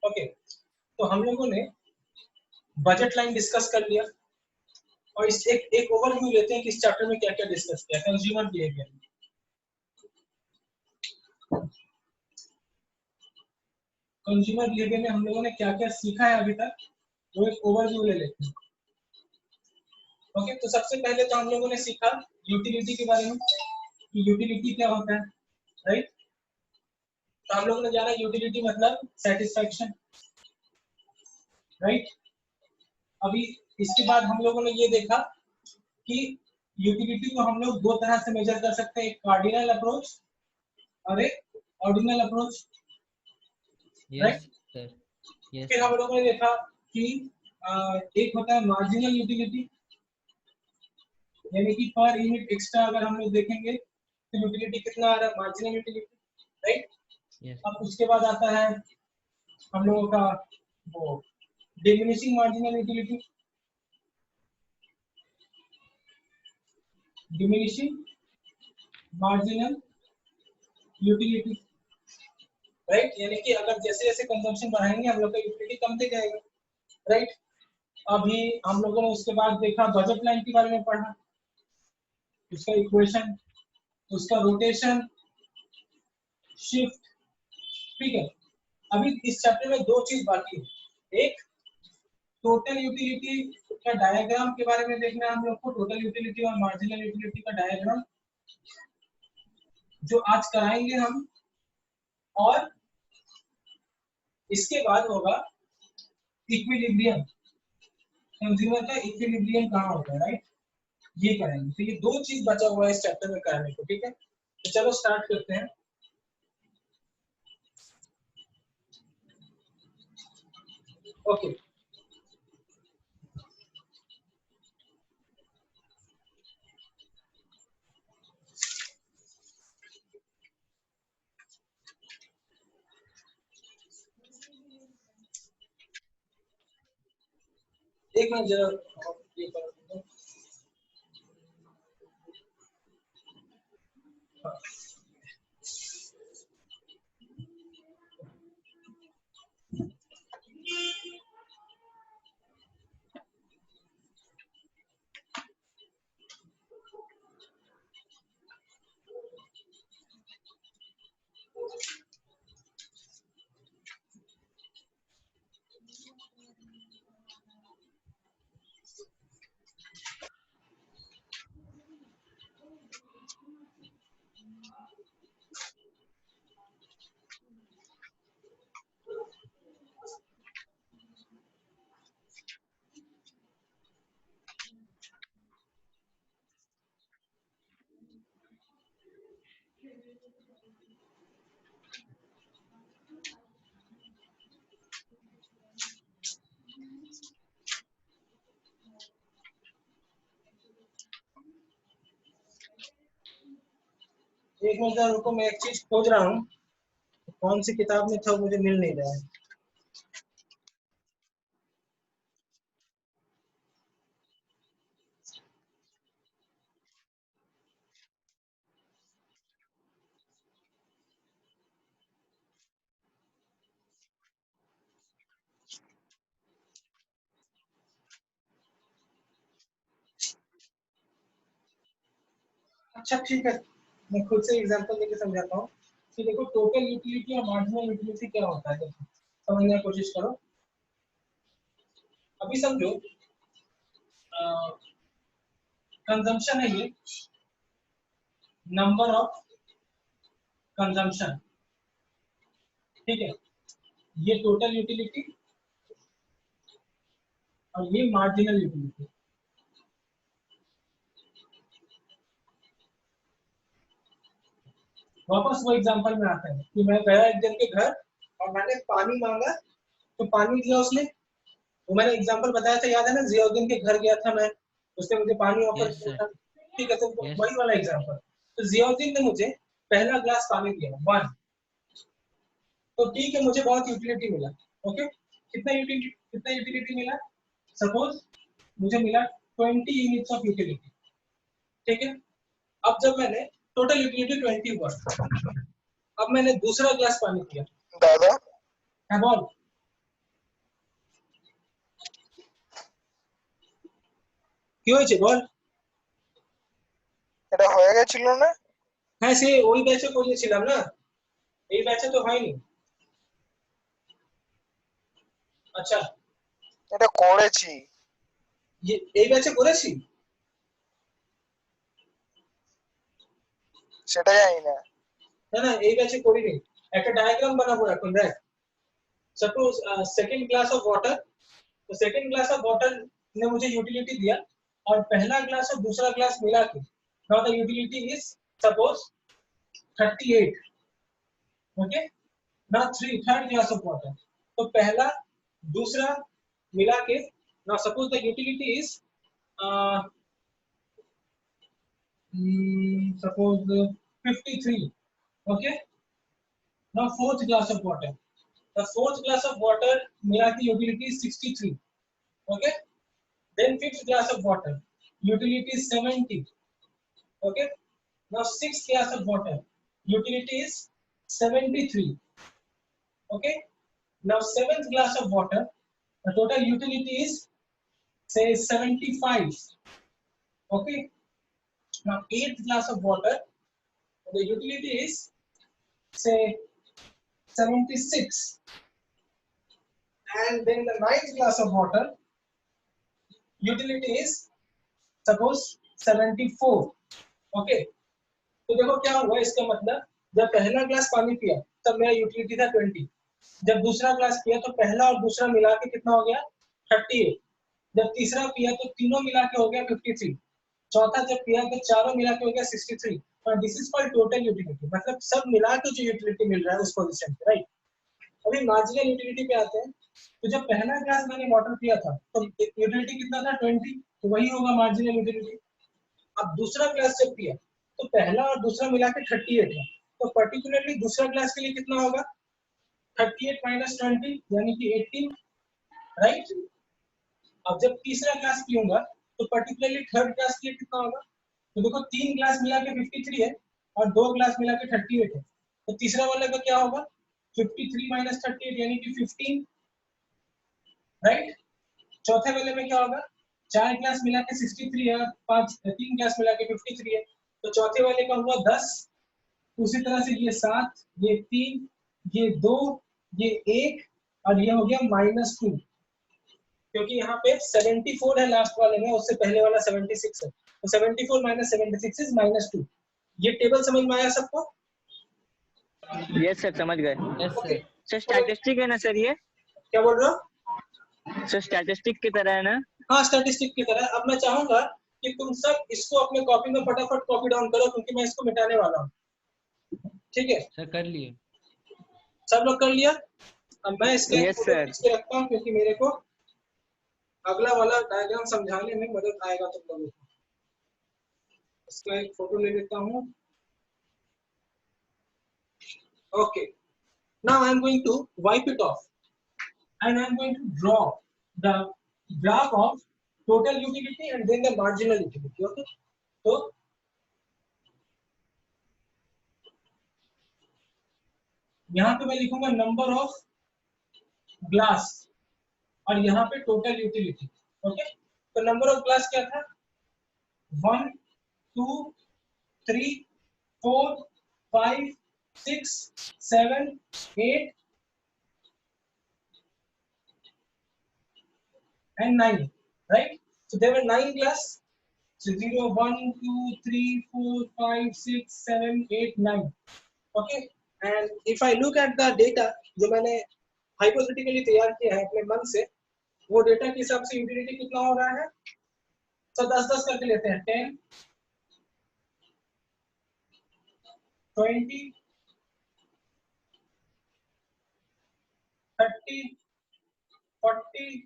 Okay, तो हम लोगों ने बजट लाइन डिस्कस कर लिया और इस एक ओवरव्यू लेते हैं कि इस चैप्टर में क्या क्या डिस्कस किया। कंज्यूमर बिहेवियर, कंज्यूमर बिहेवियर में हम लोगों ने क्या क्या सीखा है अभी तक, वो एक ओवरव्यू ले लेते हैं। ओके, तो सबसे पहले तो हम लोगों ने सीखा यूटिलिटी के बारे में कि यूटिलिटी क्या होता है, राइट। तो हम लोगों ने जाना यूटिलिटी मतलब सेटिस्फैक्शन, राइट। अभी इसके बाद हम लोगों ने ये देखा कि यूटिलिटी को हम लोग दो तरह से मेजर कर सकते हैं, एक कार्डिनल अप्रोच और एक ऑर्डिनल अप्रोच, राइट। फिर हम लोगों ने देखा कि एक होता है मार्जिनल यूटिलिटी, यानी कि पर यूनिट एक्स्ट्रा अगर हम लोग देखेंगे तो यूटिलिटी कितना आ रहा है, मार्जिनल यूटिलिटी, राइट। अब उसके बाद आता है हम लोगों का वो diminishing marginal utility, diminishing marginal utility, right. यानी कि अगर जैसे जैसे कंजम्पशन बढ़ाएंगे हम लोग का यूटिलिटी कमते जाएगा, राइट। अभी हम लोगों ने उसके बाद देखा बजट लाइन के बारे में पढ़ा, उसका इक्वेशन, उसका रोटेशन, शिफ्ट, ठीक है। अभी इस चैप्टर में दो चीज बाकी है, एक टोटल यूटिलिटी का डायग्राम के बारे में देखना है हम लोग को, टोटल यूटिलिटी और मार्जिनल यूटिलिटी का डायग्राम जो आज कराएंगे हम, और इसके बाद होगा इक्विलिब्रियम, कंज्यूमर का इक्विलिब्रियम कहाँ होता है, राइट, ये करेंगे। तो ये दो चीज बचा हुआ है इस चैप्टर में करने को, ठीक है। तो चलो स्टार्ट करते हैं। ओके, एक मिनट जरा ये कर दो। एक मिनट जरा रुको, मैं एक चीज खोज रहा हूँ, कौन सी किताब में था मुझे मिल नहीं रहा है। अच्छा ठीक है, मैं खुद से एग्जांपल देके समझाता हूँ कि देखो टोटल यूटिलिटी और मार्जिनल यूटिलिटी क्या होता है, समझने की कोशिश करो। अभी समझो कंजम्पशन है ये, नंबर ऑफ कंजम्पशन, ठीक है। ये टोटल यूटिलिटी और ये मार्जिनल यूटिलिटी। वापस वो एग्जांपल में आता है कि मैं गया एक जन के घर और मैंने पानी मांगा तो पानी दिया उसने, वो मैंने एग्जांपल बताया था, याद है ना, जियाउद्दीन के घर गया था मैं, उसने मुझे पानी ऑफर किया था, ठीक है। तो वही वाला एग्जांपल, तो जियाउद्दीन ने मुझे पहला ग्लास पानी दिया, 1, तो ठीक है, मुझे बहुत यूटिलिटी मिला। ओके, कितना यूटिलिटी मिला, सपोज मुझे मिला 20 यूनिट्स ऑफ यूटिलिटी, ठीक है। अब जब मैंने टोटल यूटिलिटी 20 हुआ, अब मैंने दूसरा ग्लास पानी पिया दादा, है बोल, কি হয়েছে বল? এটা হয়ে গেছিল না? হ্যাঁ সে ওই ব্যাচে করিয়েছিলাম না, এই ব্যাচে তো হয়নি। আচ্ছা এটা করেছি। এই ব্যাচে করেছি? সেটা জানি না। না না এই ব্যাচে করিনি। একটা ডায়াগ্রাম বানাবো এখন দেখ। Suppose second glass of water, तो सेकंड ग्लास ऑफ वाटर ने मुझे यूटिलिटी दिया और पहला ग्लास और दूसरा ग्लास मिला के now the utility is suppose 38, okay. Now third glass of water, तो पहला दूसरा मिला के now suppose the utility is suppose 53, okay. Now fourth glass of water, the fourth glass of water मिला के utility is 63, okay. Then fifth glass of water, utility is 70. Okay. Now sixth glass of water, utility is 73. Okay. Now seventh glass of water, the total utility is say 75. Okay. Now eighth glass of water, the utility is say 76. And then the ninth glass of water, utility is suppose 74. Okay. तो देखो क्या हुआ इसका मतलब, जब पहला glass पानी पिया तब मेरा यूटिलिटी था 20, जब दूसरा ग्लास पिया तो पहला और दूसरा मिला के कितना हो गया 38, जब तीसरा पिया तो तीनों मिला के हो गया 53, चौथा जब पिया तो चारों मिला के हो गया 63, और this is called total utility, मतलब सब मिला के जो यूटिलिटी मिल रहा है उस पोजीशन पे, राइट। अभी मार्जिनल यूटिलिटी पे आते हैं, तो जब पहला ग्लास मैंने वाटर पिया था तो यूटिलिटी कितना था 20, तो वही होगा मार्जिनल यूटिलिटी। अब दूसरा ग्लास जब पिया तो पहला और दूसरा मिला के 38 है, तो पर्टिकुलरली दूसरा ग्लास के लिए कितना होगा 38 माइनस 20 यानी कि 18, राइट। अब जब तीसरा ग्लास पीऊंगा तो पर्टिकुलरली थर्ड ग्लास के लिए कितना होगा, तो देखो तीन ग्लास मिला के 53 है और दो ग्लास मिला के 38 है, तो तीसरा वाले का क्या होगा 53 माइनस 38 यानी कि 15, राइट। चौथे वाले में क्या होगा, चार ग्लास मिला के 63 है, पांच तीन ग्लास मिला के 53 है, तो चौथे वाले का हुआ 10, उसी तरह से ये 7, ये 3, ये 2, ये 1, और ये हो गया -2, क्योंकि यहाँ पे 74 है लास्ट वाले में, उससे पहले वाला 76 है, तो 74 माइनस 76 इज -2। ये टेबल समझ में आया सबको? यस सर समझ गए। Yes sir. सर स्टैटिस्टिक है ना सर ये? क्या बोल रहे हो? सर स्टैटिस्टिक की तरह है ना? हाँ स्टैटिस्टिक की तरह। अब मैं चाहूंगा कि तुम सब इसको अपने कॉपी में फटाफट कॉपी डाउन करो, क्योंकि मैं इसको मिटाने वाला हूँ, ठीक है सर? कर लिए सब लोग, कर लिया। अब मैं इसका Yes, फोटो sir. खींच के रखता हूँ, क्योंकि मेरे को अगला वाला डायग्राम समझाने में मदद आएगा तुम लोगों को। इसका एक फोटो ले लेता हूँ। Okay, now I am going to wipe it off and I am going to draw the graph of total utility and then the marginal utility. Okay, तो यहाँ पे मैं लिखूंगा नंबर ऑफ ग्लास और यहाँ पे टोटल यूटिलिटी। ओके, तो number of glass क्या था 1 2 3 4 5 6 7 8 and 9, right? So there were 9 glass. So 0 1 2 3 4 5 6 7 8 9, okay. And if I look at the data जो मैंने hypothetically तैयार किया है अपने मन से, वो डेटा के हिसाब से यूटिलिटी कितना हो रहा है, तो 10-10 करके लेते हैं, 10 20 30 40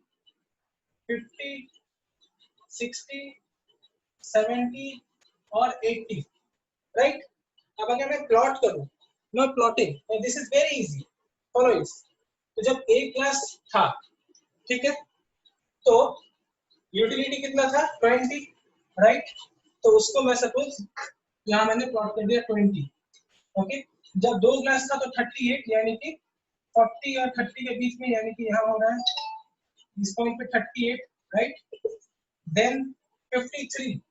50 60 70 और 80, राइट। अब अगर मैं प्लॉट करूं, मैं plotting, this is very easy, follow इस। तो जब एक ग्लास था, ठीक है, तो यूटिलिटी कितना था 20, राइट। तो उसको मैं सपोज यहाँ मैंने प्लॉट कर दिया 20, ओके। जब दो ग्लास था तो 38, यानी कि 40 और 30 के बीच में, यानी कि यहाँ हो रहा है इस पॉइंट पे 38, right. Then 53.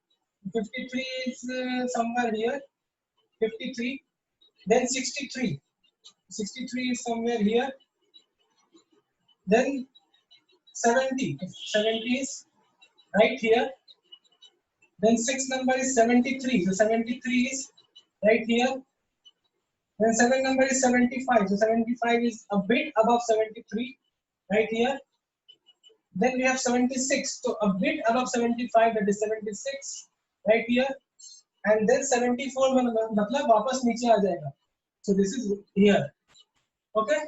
53 is somewhere here. 53. Then 63. 63 is somewhere here. Then 70. 70 is right here. Then 6 number is 73. So 73 is right here. Then 7 number is 75. So 75 is a bit above 73 right here. Then we have 76. So a bit above 75, that is 76 right here. And then 74 मतलब वापस नीचे आ जाएगा. So this is here. Okay.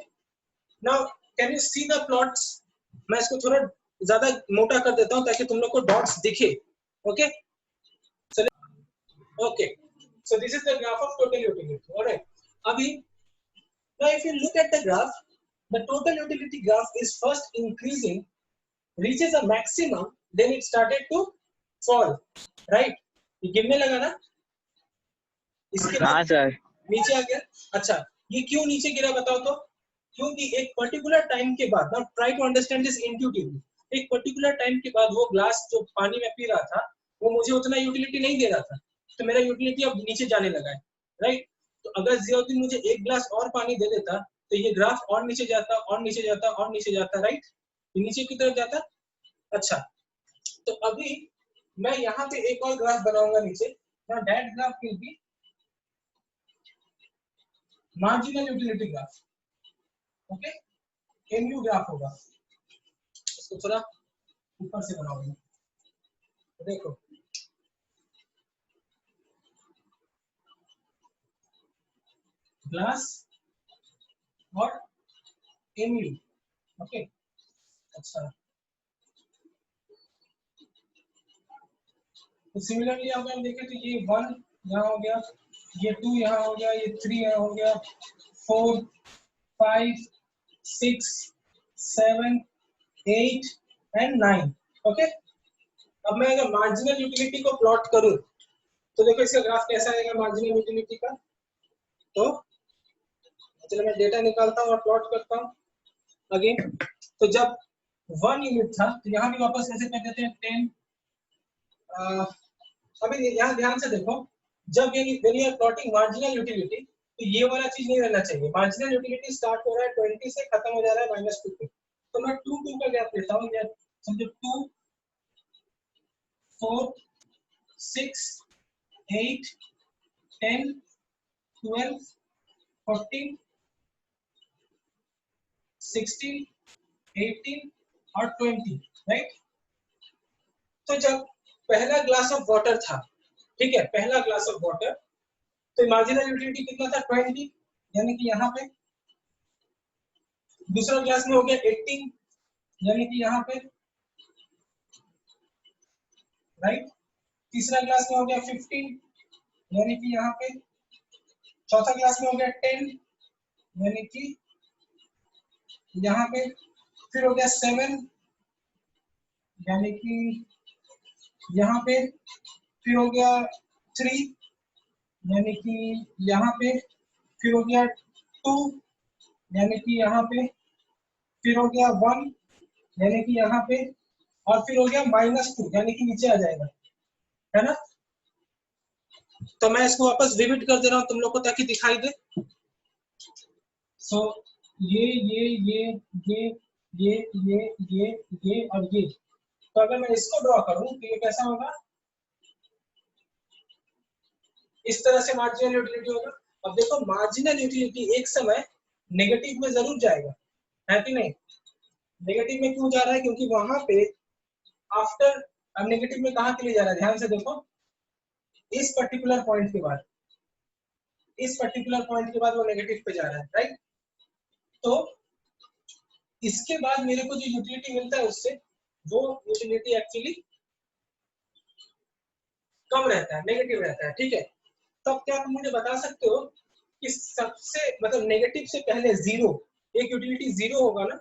Now can you see the plots? मैं इसको थोड़ा ज़्यादा मोटा कर देता हूँ ताकि तुम लोग को dots दिखे. Okay. So okay. So this is the graph of total utility. Alright. Abhi, now if you look at the graph, the total utility graph is first increasing, reaches a maximum, then it started to fall. Right? ये गिरने लगा ना? इसके हाँ बाद sir नीचे आ गया. अच्छा, ये क्यों नीचे गिरा बताओ तो? क्योंकि एक पर्टिकुलर टाइम के बाद, now try to understand this intuitively, एक पर्टिकुलर टाइम के बाद वो ग्लास जो पानी में पी रहा था वो मुझे उतना यूटिलिटी नहीं दे रहा था, तो मेरा यूटिलिटी अब नीचे जाने लगा है. राइट. तो अगर जियाउद्दीन मुझे एक ग्लास और पानी दे देता तो ये ग्राफ और नीचे जाता और नीचे जाता और नीचे जाता. राइट. ये नीचे की तरफ जाता. अच्छा, तो अभी मैं यहाँ पे एक और ग्राफ बनाऊंगा नीचे. now that graph will be marginal utility graph. Okay. MU graph होगा. इसको थोड़ा ऊपर से बनाऊंगा. देखो ग्लास और MU. ओके. अच्छा, तो सिमिलरली अगर हम देखें तो ये 1 यहाँ हो गया, ये 2 यहाँ हो गया, ये 3 यहाँ हो गया, 4 5 6 7 8 एंड 9. ओके. अब मैं अगर मार्जिनल यूटिलिटी को प्लॉट करूं तो देखो इसका ग्राफ कैसा आएगा मार्जिनल यूटिलिटी का. तो चलो मैं डेटा निकालता हूँ और प्लॉट करता हूँ अगेन. तो जब 1 यूनिट था तो यहाँ भी वापस ऐसे कर देते हैं 10. अभी यहाँ ध्यान से देखो, जब ये when you are plotting marginal utility तो ये वाला चीज नहीं रहना चाहिए. मार्जिनल यूटिलिटी स्टार्ट हो रहा है 20 से, खत्म हो जा रहा है -2 पे. तो मैं 2 2 का गैप लेता हूँ. समझो 2 4 6 8 10 12 14 16 18 और 20. राइट. तो जब पहला ग्लास ऑफ वाटर था, ठीक है, पहला ग्लास ऑफ वाटर, तो मार्जिनल यूटिलिटी कितना था 20, यानी कि यहाँ पे. दूसरा ग्लास में हो गया 18, यानी कि यहाँ पे. राइट. तीसरा ग्लास में हो गया 15, यानी कि यहाँ पे. चौथा ग्लास में हो गया 10, यानी कि यहाँ पे. फिर हो गया 7, यानी कि यहाँ पे. फिर हो गया 3, यानी कि यहाँ पे. फिर हो गया 2, यानी कि यहाँ पे. फिर हो गया 1, यानी कि यहाँ पे. और फिर हो गया -2, यानी कि नीचे आ जाएगा, है ना. तो मैं इसको वापस रिपीट कर दे रहा हूँ तुम लोग को ताकि दिखाई दे. सो ये और ये. तो अगर मैं इसको ड्रॉ करूं तो ये कैसा होगा, इस तरह से मार्जिनल यूटिलिटी होगा. अब देखो मार्जिनल यूटिलिटी एक समय नेगेटिव में जरूर जाएगा, है कि नहीं. नेगेटिव में क्यों जा रहा है, क्योंकि वहां पे आफ्टर, अब नेगेटिव में कहां के लिए जा रहा है, ध्यान से देखो. इस पर्टिकुलर पॉइंट के बाद, इस पर्टिकुलर पॉइंट के बाद वो नेगेटिव पे जा रहा है. राइट. तो इसके बाद मेरे को जो यूटिलिटी मिलता है उससे, वो यूटिलिटी एक्चुअली कम रहता है, नेगेटिव रहता है. ठीक है. तब क्या तुम मुझे बता सकते हो कि सबसे मतलब नेगेटिव से पहले जीरो, एक यूटिलिटी जीरो होगा ना,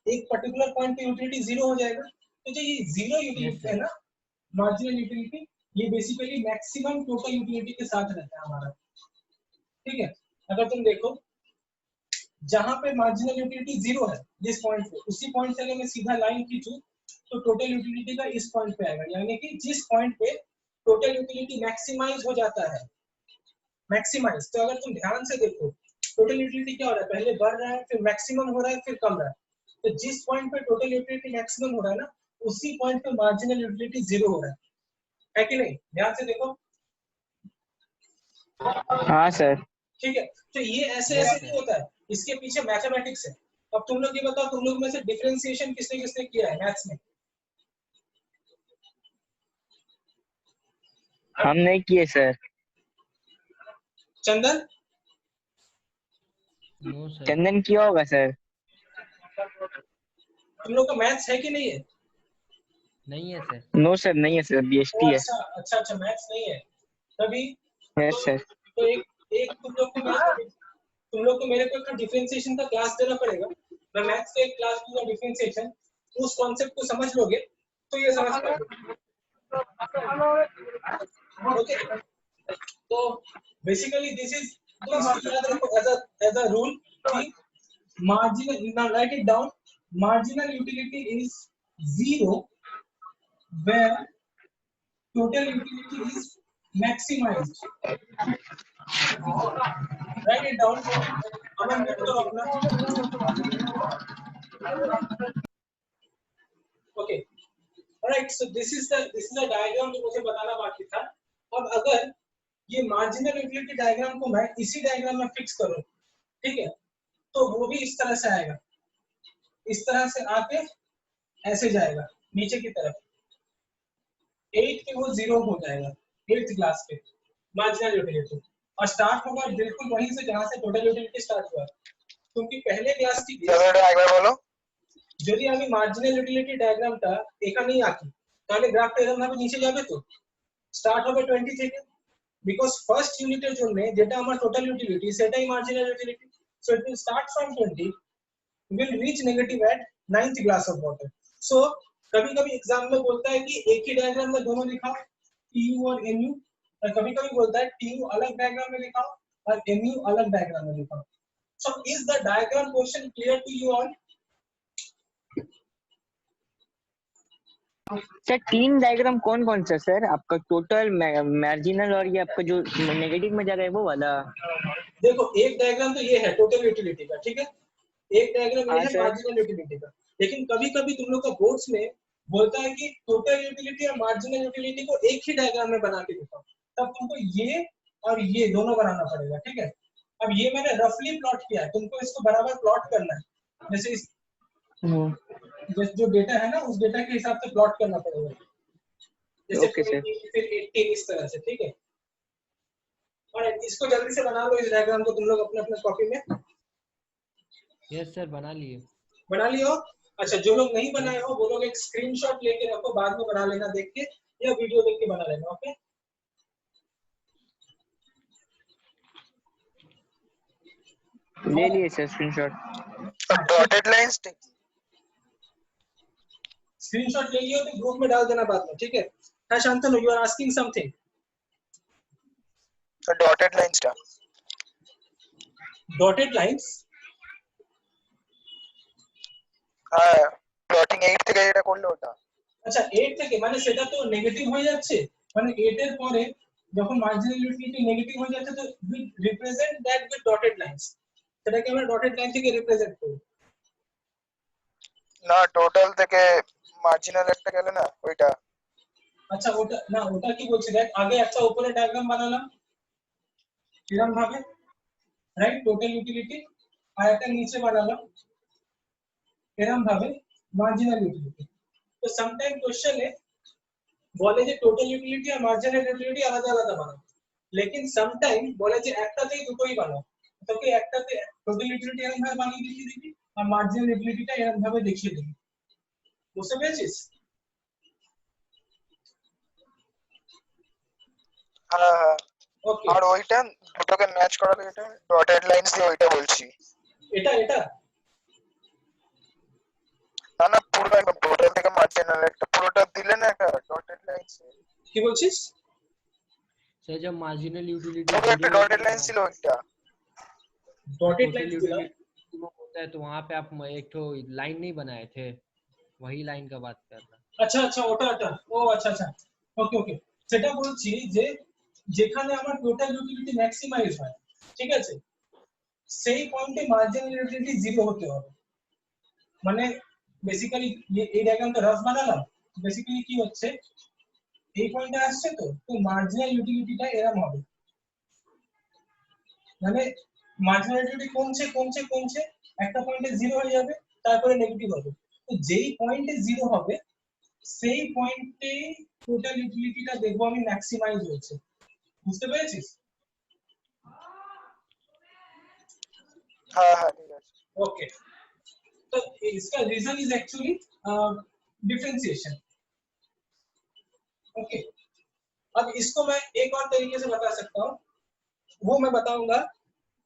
एक पर्टिकुलर पॉइंट पे यूटिलिटी जीरो हो जाएगा. तो जो ये जीरो यूटिलिटी है ना, मार्जिनल यूटिलिटी, ये बेसिकली मैक्सिमम टोटल यूटिलिटी के साथ रहता है हमारा. ठीक है. अगर तुम देखो जहां पे मार्जिनल यूटिलिटी जीरो है जिस पॉइंट पे, उसी पॉइंट से अगर मैं सीधा लाइन खींचूं तो टोटल यूटिलिटी का इस पॉइंट पे आएगा, यानी कि जिस पॉइंट पे टोटल यूटिलिटी मैक्सिमाइज हो जाता है, मैक्सिमाइज। तो अगर तुम ध्यान से देखो टोटल यूटिलिटी क्या हो रहा है, पहले बढ़ रहा है, फिर मैक्सिमम हो रहा है, फिर कम रहा है। तो जिस पॉइंट पे टोटल यूटिलिटी मैक्सिमम हो रहा है ना, उसी पॉइंट पे मार्जिनल यूटिलिटी जीरो हो रहा है कि नहीं? ध्यान से देखो। हाँ सर। ठीक है, तो ये ऐसे ऐसे नहीं होता है, इसके पीछे मैथमेटिक्स है। अब तुम लोग ये बताओ, तुम लोग में से डिफरेंशिएशन किसने किसने किया है मैथ्स में? हम नहीं किए sir. Chandan? No sir. Chandan किया होगा सर। तुम लोग का मैथ्स है कि नहीं है? नहीं है सर। नो सर, नहीं है सर, ओ बीएसटी है। अच्छा अच्छा अच्छा, मैथ्स नहीं है तभी। Yes sir. तो एक एक तुम लोग को मेरे को एक डिफरेंशिएशन का क्लास देना पड़ेगा। मैं मैथ्स का एक क्लास दूंगा डिफरेंशिएशन, उस कॉन्सेप्ट को समझ लोगे तो ये समझ पाओगे। ओके, तो बेसिकली दिस इज, तो इसको याद रखो एज अ रूल कि marginal, now write it down, marginal utility is zero where total utility is maximized. Write it down. Aman mute करो अपना। Okay, alright, so this is the diagram जो मुझे बताना बाकी था। अब अगर ये marginal utility diagram को मैं इसी diagram में फिक्स करूं, ठीक है, तो वो भी इस तरह से आएगा, इस तरह से आके ऐसे जाएगा नीचे की तरफ। 8 पे वो जीरो हो जाएगा, 8th क्लास पे मार्जिनल यूटिलिटी, और स्टार्ट होगा बिल्कुल वहीं से जहां से टोटल यूटिलिटी स्टार्ट हुआ। क्योंकि पहले क्लास की একবার বলো। যদি আমি মার্জিনাল ইউটিলিটি ডায়াগ্রামটা এখানেই আঁকি, তাহলে গ্রাফটা এরকম ভাবে নিচে যাবে, তো স্টার্ট হবে 20 থেকে, বিকজ ফার্স্ট ইউনিটের জন্য যেটা আমার টোটাল ইউটিলিটি সেটাই marginal utility, so it will start from 20 will reach negative at 9th glass of water. So कभी कभी एग्जाम में बोलता है कि एक ही डायग्राम में दोनों लिखाओ, TU और MU, और कभी कभी बोलता है TU अलग डायग्राम में लिखाओ और MU अलग डायग्राम में लिखाओ। So is the diagram portion clear to you all? Sir तीन डायग्राम कौन कौन सा सर? आपका टोटल, मार्जिनल और ये आपका जो नेगेटिव में जा रहा है वो वाला? देखो एक डायग्राम तो ये है टोटल यूटिलिटी का, ठीक है, एक डायग्राम ये हाँ है सर। मार्जिनल यूटिलिटी का। लेकिन कभी कभी तुम लोग का बोर्ड्स में बोलता है कि टोटल यूटिलिटी और मार्जिनल यूटिलिटी को एक ही डायग्राम में बना के दिखाओ, तब तुमको ये और ये दोनों बनाना पड़ेगा, ठीक है। अब ये मैंने रफली प्लॉट किया है, तुमको इसको बराबर प्लॉट करना है, जैसे इस जो डेटा है ना उस डेटा के हिसाब से प्लॉट करना पड़ेगा, जैसे ओके सर। फिर 18 इस तरह से, ठीक है। और इसको जल्दी से बना लो इस डायग्राम को तुम लोग अपने अपने कॉपी में। यस सर, बना लिए। बना लियो? अच्छा, जो लोग नहीं बनाए हो वो लोग एक स्क्रीनशॉट लेके रखो, बाद में बना लेना देख के, या वीडियो देख के बना लेना, ओके। ले लिए sir screenshot. Dotted lines screenshot ले लियो तो ग्रुप में डाल देना बाद में, ठीक है। हाँ Shantanu, you are asking something. Dotted लाइंसটা ডটেড লাইনস, হ্যাঁ প্লটিং 8 থেকে এটা করলে ওটা। আচ্ছা 8 থেকে মানে সেটা তো নেগেটিভ হয়ে যাচ্ছে, মানে 8 এর পরে যখন মার্জিনাল ইউটিলিটি নেগেটিভ হয়ে যাচ্ছে তো we represent that with dotted lines, সেটাকে আমরা ডটেড লাইন থেকে রিপ্রেজেন্ট করি। না টোটাল থেকে মার্জিনাল একটা গেল না ওইটা। আচ্ছা ওটা না, ওটা কি বলছি দেখ, আগে একটা উপরে ডায়াগ্রাম বানালাম এরকম ভাবে, রাইট, টোটাল ইউটিলিটি, আর একটা নিচে বানালাম এরকম ভাবে মার্জিনাল ইউটিলিটি। তো সামটাইম কোশ্চেনে বলে যে টোটাল ইউটিলিটি আর মার্জিনাল ইউটিলিটি আলাদা আলাদা বানাও, लेकिन সামটাইম বলে যে একটাতেই দুটোই বানাও, তোকে একটাতে টোটাল ইউটিলিটি এরকম ভাবে বানিয়ে দেখিয়ে দিবি আর মার্জিনাল ইউটিলিটিটা এরকম ভাবে দেখিয়ে দিবি, বুঝতে পেরেছিস? হ্যাঁ হ্যাঁ, ওকে, আর ওইটা দুটোকে ম্যাচ করাবে, এটা ডটেড লাইনস দিয়ে ওইটা বলছি। এটা এটা না না পুরো একদম টোটাল থেকে মার্জিনাল একটা পুরোটা দিলে না একটা ডটেড লাইনস। কি বলছিস? सर जब मार्जिनल यूटिलिटी পুরো একটা ডটেড লাইনস ছিল ওইটা। डॉटेड टोटल लाइन यूटिलिटी होता है तो वहां पे आप एक तो लाइन नहीं बनाए थे, वही लाइन का बात कर रहा। আচ্ছা আচ্ছা ওটা ওটা ও আচ্ছা আচ্ছা ওকে ওকে সেটা বলছি যে যেখানে আমার টোটাল ইউটিলিটি ম্যাক্সিমাইজ হয় ঠিক আছে সেই পয়েন্টে মার্জিনাল ইউটিলিটি জিরো হতে হবে মানে বেসিক্যালি এই ডায়াগ্রামটা রাফ বানালাম বেসিক্যালি কি হচ্ছে এই পয়েন্টে আসছে তো তো মার্জিনাল ইউটিলিটিটা এরকম হবে মানে মার্জিনাল ইউটিলিটি কমছে কমছে কমছে একটা পয়েন্টে জিরো হয়ে যাবে তারপরে নেগেটিভ হবে তো যেই পয়েন্টে জিরো হবে সেই পয়েন্টে টোটাল ইউটিলিটিটা দেখবো আমি ম্যাক্সিমাইজ হচ্ছে বুঝতে পেরেছিস हाँ हाँ ठीक है ओके तो इसका reason is actually differentiation okay अब इसको मैं एक और तरीके से बता सकता हूँ वो मैं बताऊंगा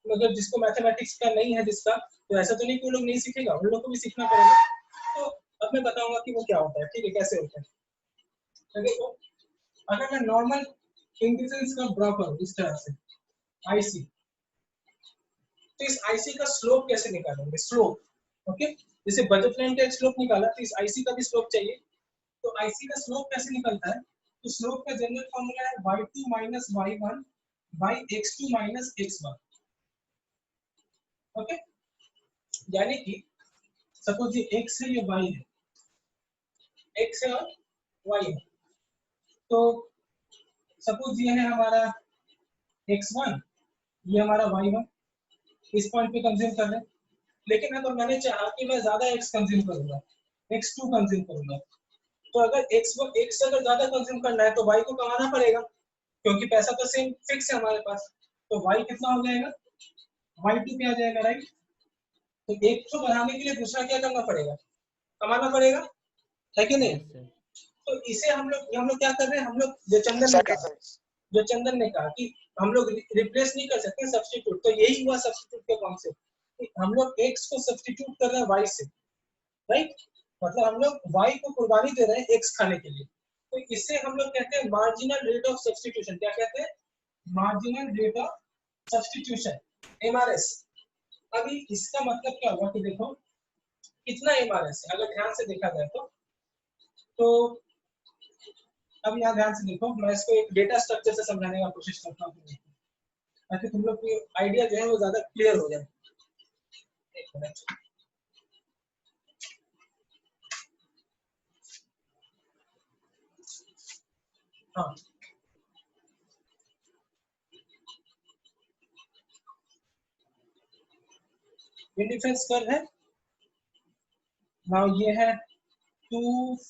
मतलब जिसको मैथमेटिक्स का नहीं है जिसका तो ऐसा तो नहीं कि वो लोग नहीं सीखेगा उन लोग को भी सीखना पड़ेगा तो अब मैं बताऊंगा कि वो क्या होता है ठीक है कैसे होता है तो देखो अगर मैं नॉर्मल इंडिसेंस का ड्रॉ करूं इस तरह से आईसी तो इस आईसी का स्लोप कैसे निकालेंगे स्लोप ओके जैसे बजट लाइन का स्लोप निकाला तो इस आईसी का भी स्लोप चाहिए तो आईसी का स्लोप कैसे निकलता है तो स्लोप का जनरल फॉर्मूला है y2 minus y1 by x2 minus x1 okay यानी कि सपोज ये x है ये y है x है और y है तो सपोज ये है हमारा x1 ये हमारा y1 इस पॉइंट पे कंज्यूम कर रहे हैं लेकिन अगर मैंने चाहा कि मैं ज्यादा x कंज्यूम करूंगा x2 कंज्यूम करूंगा तो अगर x से अगर ज्यादा कंज्यूम करना है तो y को कमाना पड़ेगा क्योंकि पैसा तो सेम फिक्स है हमारे पास तो y कितना हो जाएगा y2 पे आ जाएगा राइट तो एक को बढ़ाने के लिए दूसरा क्या करना पड़ेगा कमाना पड़ेगा है कि नहीं यस सर तो इसे हम लोग क्या कर रहे हैं हम लोग जो चंदन ने कहा कि हम लोग रिप्लेस नहीं कर सकते सब्स्टिट्यूट तो यही हुआ सब्स्टिट्यूट का कॉन्सेप्ट हम लोग x को सब्स्टिट्यूट कर रहे हैं y से राइट मतलब हम लोग y को कुर्बानी दे रहे हैं x खाने के लिए तो इससे हम लोग कहते हैं मार्जिनल रेट ऑफ सब्स्टिट्यूशन क्या कहते हैं marginal rate of substitution MRS अभी इसका मतलब क्या होगा कि देखो कितना एमआरएस है अगर ध्यान से देखा जाए तो अब यहाँ ध्यान से देखो मैं इसको एक डेटा स्ट्रक्चर से समझाने का कोशिश करता हूँ ताकि तुम लोग की आइडिया जो है वो ज्यादा क्लियर हो जाए एक मिनट हाँ ये डिफरेंस कर्व है नाउ ये है 2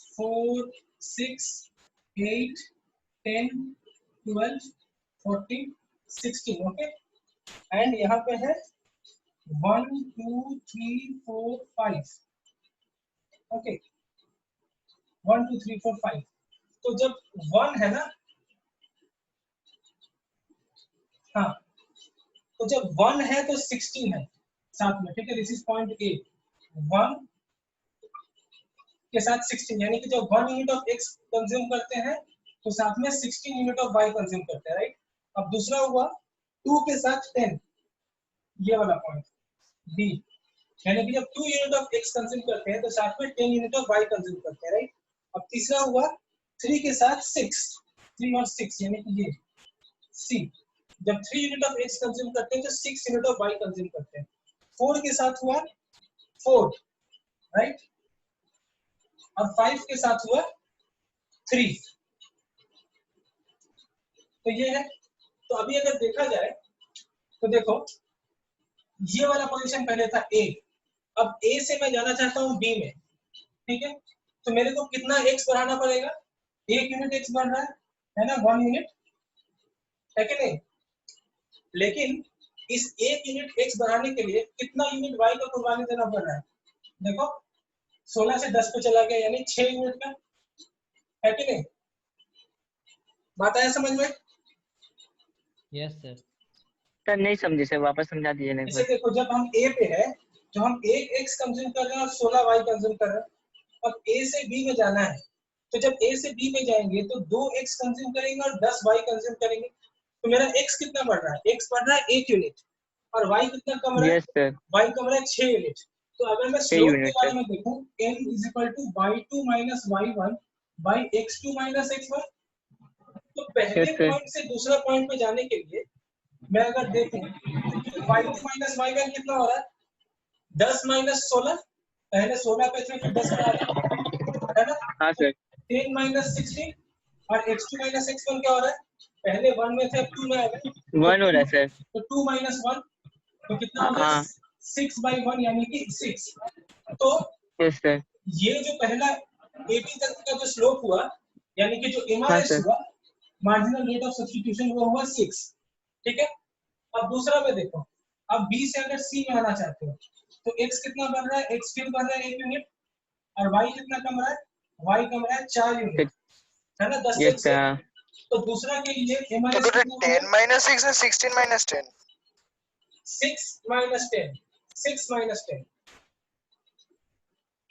4 6 8 10 12 14 16 ओके एंड यहाँ पे है 1 2 3 4 5 ओके 1 2 3 4 5 तो जब 1 है ना हाँ तो जब 1 है तो 16 है साथ में ठीक है दिस इज पॉइंट ए 1 के साथ 16 यानी कि जब 1 यूनिट ऑफ x कंज्यूम करते हैं तो साथ में 16 यूनिट ऑफ y कंज्यूम करते हैं राइट अब दूसरा हुआ 2 के साथ 10 ये वाला पॉइंट b यानी कि जब 2 यूनिट ऑफ x कंज्यूम करते हैं तो साथ में 10 यूनिट ऑफ y कंज्यूम करते हैं राइट अब तीसरा हुआ 3 के साथ 6 3 और 6 यानी कि ये c जब 3 यूनिट ऑफ x कंज्यूम करते हैं तो 6 यूनिट ऑफ y कंज्यूम करते हैं 4 के साथ हुआ 4 राइट और 5 के साथ हुआ 3 तो ये है तो अभी अगर देखा जाए तो देखो ये वाला पोजीशन पहले था A अब A से मैं जाना चाहता हूँ B में ठीक है तो मेरे को कितना x बढ़ाना पड़ेगा 1 यूनिट x बढ़ रहा है ना 1 यूनिट है कि नहीं लेकिन इस 1 यूनिट x बढ़ाने के लिए कितना यूनिट y का कुर्बानी देना पड़ रहा है देखो 16 से 10 पे चला गया यानी 6 यूनिट का है कि नहीं बात आया समझ में यस सर सर नहीं समझे सर वापस समझा दीजिए ना एक इसे बार देखो जब हम A पे है तो हम 1 x कंज्यूम कर रहे हैं और 16 y कंज्यूम कर रहे हैं अब A से B में जाना है तो जब A से B में जाएंगे तो 2 x कंज्यूम करेंगे और 10 y कंज्यूम करेंगे तो मेरा x कितना बढ़ रहा है x बढ़ रहा है 1 यूनिट और y कितना कम रहा है यस सर y कम रहा है 6 यूनिट तो अगर मैं पे स्लोप के यूनिट बारे सर। में देखूं, n is equal to y2 minus y1 by x2 minus x1। तो पहले यस सर। पॉइंट से दूसरा पॉइंट पे जाने के लिए मैं अगर देखूं तो y2 माइनस y1 कितना हो रहा है, 10 माइनस 16, पहले 16 पे थे फिर 10 पे आ गए, है ना। हाँ तो सर। 10 माइनस 16 और x2 माइनस x1 क्या हो रहा है, पहले 1 में थे अब 2 में आ गए, तो 1 हो रहा है सर। 2 माइनस 1 तो कितना हो गया, हाँ 6/1 यानी कि 6। तो यस सर। ये जो पहला AB तक का जो स्लोप हुआ, यानी कि जो हाँ MRS सर। हुआ, मार्जिनल रेट ऑफ सब्स्टिट्यूशन, वो हुआ 6। ठीक है। अब दूसरा में देखो, अब B से अगर C में आना चाहते हो तो x कितना बढ़ रहा है, x फिर बढ़ रहा है 1 यूनिट, और y कितना कम रहा है, y कम रहा है 4 यूनिट, है ना, 10 से यस 1 से। सर। तो दूसरा के लिए तो MRS टोटल कितना 10 होगा, माइनस 6 है 16 माइनस 10। 6 माइनस 10, 6 माइनस 10,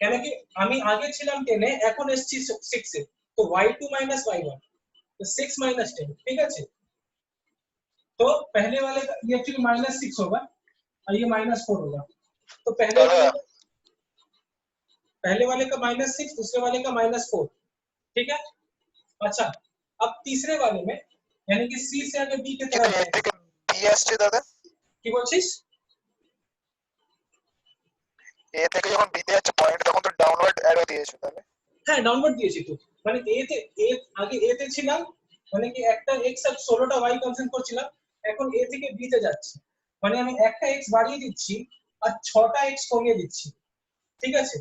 কেন কি আমি আগে ছিলাম 10 এ, এখন এসেছি 6 এ, তো y2 माइनस y1 तो 6 माइनस 10, ठीक है। तो पहले वाले का ये एक्चुअली माइनस 6 होगा और ये माइनस 4 होगा, तो दादा पहले वाले का माइनस 6, दूसरे वाले का माइनस 4, ठीक है। अच्छा, अब तीसरे वाले में यानी कि C से अगर B की কিন্তু तरफ এর जाए, থেকে বি আসছে দাদা, কি বলছিস, এ থেকে যখন বিতে যাচ্ছে পয়েন্ট তখন তো ডাউনওয়ার্ড অ্যারো দিয়েছো তাহলে। হ্যাঁ ডাউনলোড দিয়েছি তো, মানে এ আগে এ তে ছিলাম, মানে কি একটা x আর 16টা y কনসেন্ট করছিলাম, এখন এ থেকে বি তে যাচ্ছি, মানে আমি একটা x বাড়িয়ে দিচ্ছি আর 6টা x কমিয়ে দিচ্ছি, ঠিক আছে।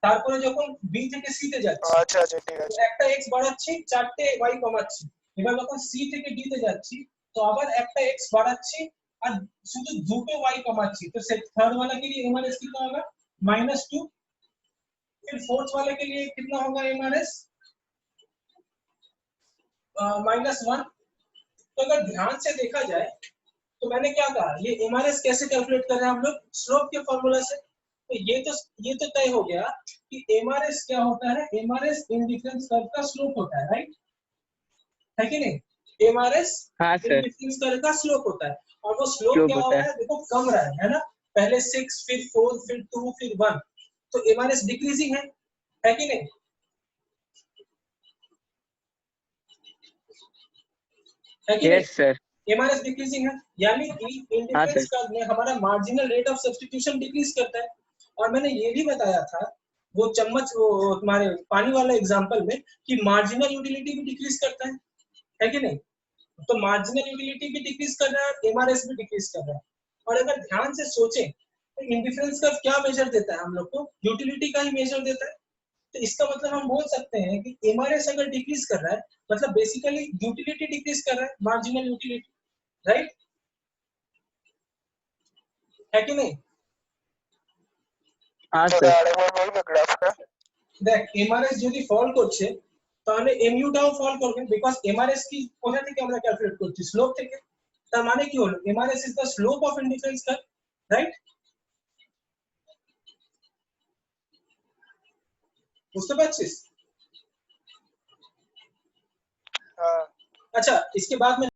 তারপরে যখন বি থেকে সি তে যাচ্ছি, আচ্ছা আচ্ছা ঠিক তো আছে। একটা x বাড়াচ্ছি, 4টে y কমাচ্ছি। এবার যখন সি থেকে ডি তে যাচ্ছি তো আবার একটা x বাড়াচ্ছি আর শুধু দুটো y कमाচ্ছি, तो थर्ड वाला के लिए एमआरएस कितना होगा, -2। फिर फोर्थ वाले के लिए कितना होगा एमआरएस, -1। तो अगर ध्यान से देखा जाए तो मैंने क्या कहा, ये एमआरएस कैसे कैलकुलेट कर रहे हैं हम लोग, स्लोप के फॉर्मूला से। तो ये तो तय हो गया कि एमआरएस क्या होता है, एमआरएस इन डिफरेंस कर्व का स्लोप होता है, राइट, है कि नहीं। एमआरएस हाँ इन सर। डिफरेंस कर्व का स्लोप होता है, और वो स्लोप स्लोप क्या हो होता रहा है। है, देखो कम रहा है ना, पहले 6 फिर 4 फिर 2 फिर 1, तो एमआरएस डिक्रीजिंग है कि नहीं, है कि नहीं। Yes sir. एमआरएस डिक्रीजिंग है, यानी कि हाँ इंडिफरेंस सर। कर्व में हमारा marginal rate of substitution decrease करता है। और मैंने ये भी बताया था वो चम्मच, वो तुम्हारे पानी वाला एग्जांपल में, कि मार्जिनल यूटिलिटी भी डिक्रीज करता है कि नहीं। तो मार्जिनल यूटिलिटी भी डिक्रीज कर रहा है, एमआरएस भी डिक्रीज कर रहा है। और अगर ध्यान से सोचें तो इंडिफरेंस कर्व क्या मेजर देता है हम लोग को, यूटिलिटी का ही मेजर देता है। तो इसका मतलब हम बोल सकते हैं कि एमआरएस अगर डिक्रीज कर रहा है, मतलब बेसिकली यूटिलिटी डिक्रीज कर रहा है, मार्जिनल यूटिलिटी, राइट, है कि नहीं। हाँ দাদা सर। আরেকবার বলবে গ্রাফটা। দেখ এমআরএস যদি ফল করছে তাহলে এমইউটাও ফল করবে, বিকজ এমআরএস কি কোথা থেকে আমরা ক্যালকুলেট করছি, স্লোপ থেকে। তার মানে কি হলো, Mrs is the slope of indifference curve, right. বুঝতে পারছিস। হ্যাঁ अच्छा, इसके बाद में